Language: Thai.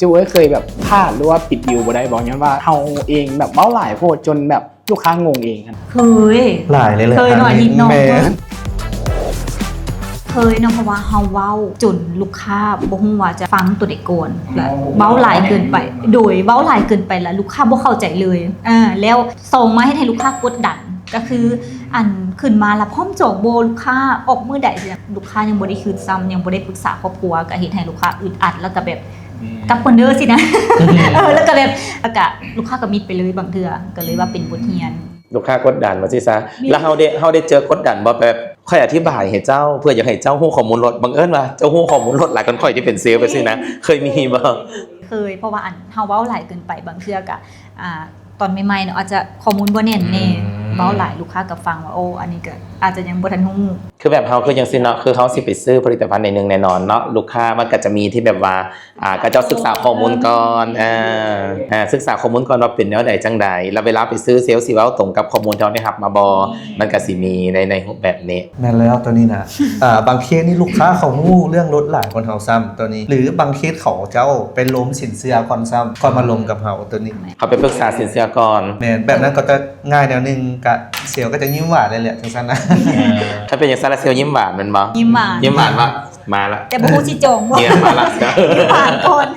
จูเอ้ยเคยแบบพลาดหรือว่าปิดดิวบ่ได้บอกงั้นว่าเฮาเองแบบเว้าหลายโพดจนแบบลูกค้างงเองครับ เคย หลายเลยแหละ เคยหน่อยนิดหน่อย แม่ เคยเนาะเพราะว่าเฮาเว้าจนลูกค้าบ่ฮู้ว่าจะฟังตัวใดก่อนและเว้าหลายเกินไป โดยเว้าหลายเกินไปแล้วลูกค้าบ่เข้าใจเลยแล้วส่งมาให้ลูกค้ากดดันก็คืออันขึ้นมาแล้วพร้อมจองโบลูกค้าออกมื้อใดเนี่ยลูกค้ายังบ่ได้คืนซ้ำยังบ่ได้ปรึกษาครอบครัวก็เฮ็ดให้ลูกค้าอึดอัดแล้วก็แบบกับคนเด้อสินะ แล้วก็แบบแล้วก็ลูกค้าก็มิดไปเลยบางเทื่อก็เลยว่าเป็นบทเรียน ลูกค้ากดดันว่าสิซะแล้วเฮาได้เจอกดดันบ่แบบค่อยอธิบายให้เจ้าเพื่ออยากให้เจ้าฮู้ข้อมูลรถบังเอิญว่าเจ้าฮู้ข้อมูลรถหลายคนค่อยที่เป็นเซลล์ไปสินะเคยมีบ่ เคยเพราะว่าอันเฮาเว้าหลายเกินไปบางเทื่อก็ตอนใหม่ๆเนาะอาจจะข้อมูลบ่แน่นแน่เว้าหลายลูกค้าก็ฟังว่าโอ้อันนี้ก็อาจจะยังบ่ทันฮู้ คือแบบเฮาคือจังซี่เนาะคือเฮาสิไปซื้อผลิตภัณฑ์ในหนึงแน่นอนเนาะลูกค้ามันก็จะมีที่แบบว่าก็เจ้าศึกษาข้อมูลก่อนศึกษาข้อมูลก่อนว่าเป็นแนวใดจังใดแล้วเวลาไปซื้อเซลล์สิเว้าตรงกับข้อมูลที่เราได้รับมาบ่มันก็สิมีในรูปแบบนี้ แม่นแล้วตัวนี้นะบางเคสนี่ลูกค้าเขางูเรื่องรถหลายคนเฮาซ้ำตัวนี้ หรือบางเคสเขาเจ้าเป็นล้มสินเชื่อก่อนซ้ำก่อนมาลงกับเฮาตัวนี้ เขาไปปรึกษาสินเชื่อก่อน แม่นแบบนั้นก็จะง่ายแนวนึงกะเสียวก็จะยิ้มหวานเลยแหละจังซั่นนะ ถ้าเป็นอย่างซาลาเซลยิ้มหวานแมันบ่ ยิ้มหวาน ยิ้มหวานว่ามาละ แต่บ่ฮู้สิจองบ่ เยี่ยมมาละ ยิ้มหวานก่อน